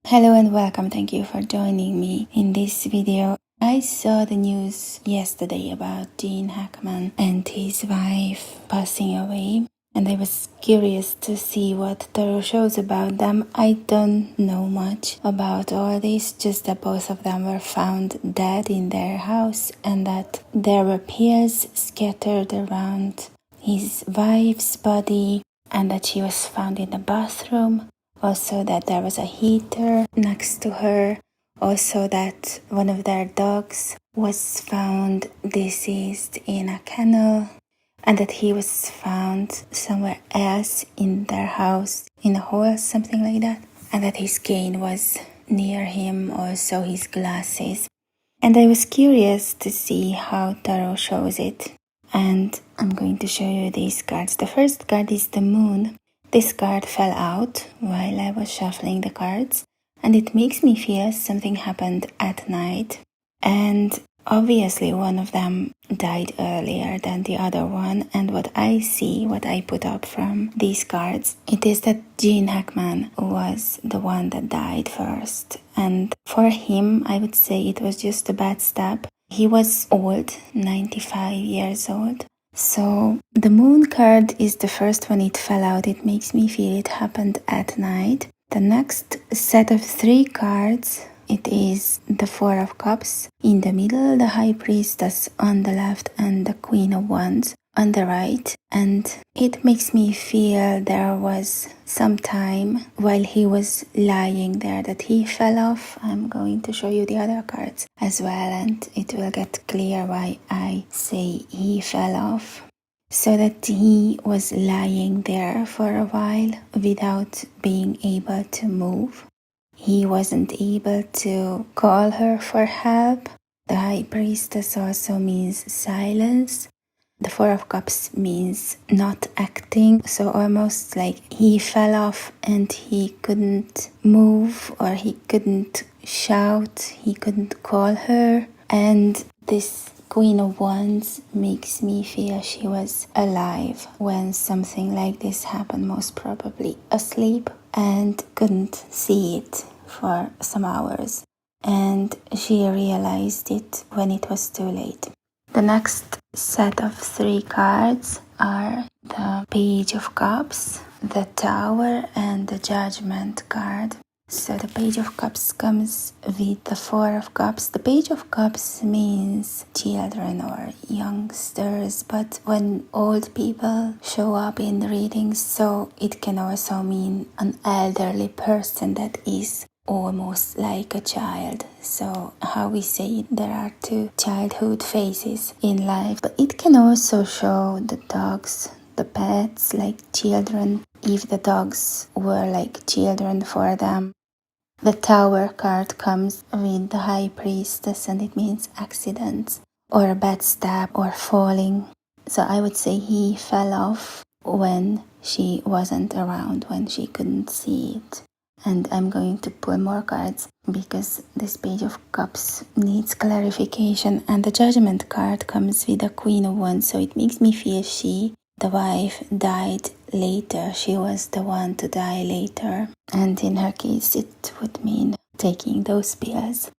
Hello and welcome. Thank you for joining me in this video. I saw the news yesterday about Hackman and his wife passing away, and I was curious to see what tarot shows about them. I don't know much about all this, just that both of them were found dead in their house and that there were pills scattered around his wife's body and that she was found in the bathroom. Also that there was a heater next to her. Also that one of their dogs was found deceased in a kennel. And that he was found somewhere else in their house, in a hole, something like that. And that his cane was near him, also his glasses. And I was curious to see how tarot shows it. And I'm going to show you these cards. The first card is the moon. This card fell out while I was shuffling the cards, and it makes me feel something happened at night. And obviously one of them died earlier than the other one, and what I see, what I put up from these cards, it is that Hackman was the one that died first. And for him, I would say it was just a bad stab. He was old, 95 years old. So the moon card is the first one. It fell out. It makes me feel it happened at night. The next set of 3 cards, it is the 4 of cups. In the middle, the high priestess on the left and the queen of wands on the right. And it makes me feel there was some time while he was lying there that he fell off. I'm going to show you the other cards as well, and it will get clear why I say he fell off. So that he was lying there for a while without being able to move. He wasn't able to call her for help. The high priestess also means silence. The 4 of cups means not acting, so almost like he fell off and he couldn't move or he couldn't shout, he couldn't call her. And this Queen of Wands makes me feel she was alive when something like this happened, most probably asleep and couldn't see it for some hours. And she realized it when it was too late. The next set of 3 cards are the Page of Cups, the Tower, and the Judgment card. So the Page of Cups comes with the 4 of Cups. The Page of Cups means children or youngsters, but when old people show up in the readings, so it can also mean an elderly person that is almost like a child. So how we say it, there are 2 childhood phases in life, but it can also show the dogs, the pets, like children, if the dogs were like children for them. The Tower card comes with the High Priestess, and it means accidents or a bad stab or falling. So I would say he fell off when she wasn't around, when she couldn't see it. And I'm going to pull more cards because this Page of Cups needs clarification. And the Judgment card comes with the Queen of Wands, so it makes me feel she, the wife, died later. She was the one to die later. And in her case, it would mean taking those pills.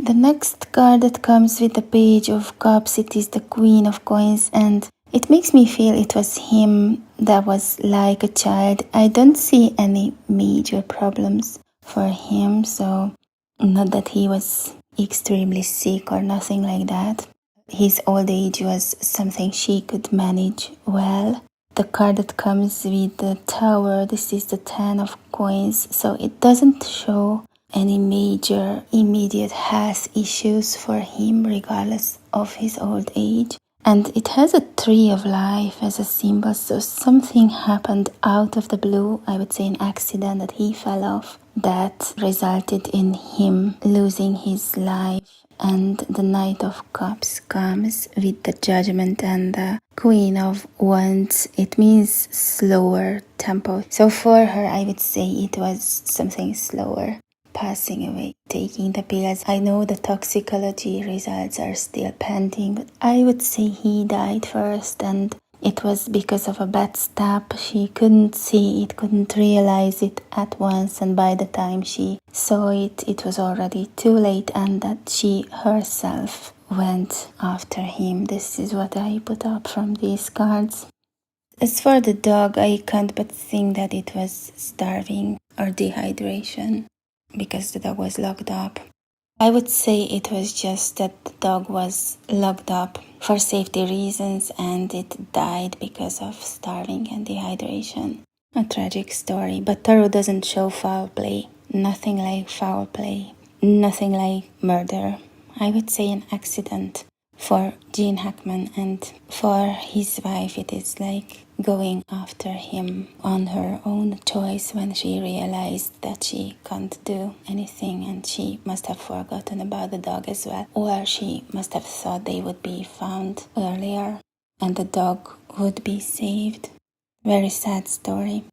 The next card that comes with the Page of Cups, it is the Queen of Coins, and it makes me feel it was him that was like a child. I don't see any major problems for him, so not that he was extremely sick or nothing like that. His old age was something she could manage well. The card that comes with the Tower, this is the 10 of Coins, so it doesn't show any major immediate health issues for him regardless of his old age. And it has a Tree of Life as a symbol, so something happened out of the blue, I would say an accident that he fell off, that resulted in him losing his life. And the Knight of Cups comes with the Judgment and the Queen of Wands. It means slower tempo. So for her, I would say it was something slower. Passing away, taking the pills. I know the toxicology results are still pending, but I would say he died first, and It was because of a bad stab. She couldn't see it, couldn't realize it at once, and by the time she saw it, it was already too late, and that she herself went after him. This is what I put up from these cards. As for the dog, I can't but think that it was starving or dehydration because the dog was locked up. I would say it was just that the dog was locked up for safety reasons and it died because of starving and dehydration. A tragic story, but tarot doesn't show foul play. Nothing like foul play. Nothing like murder. I would say an accident for Gene Hackman, and for his wife it is like going after him on her own choice when she realized that she can't do anything, and she must have forgotten about the dog as well, or she must have thought they would be found earlier and the dog would be saved. Very sad story.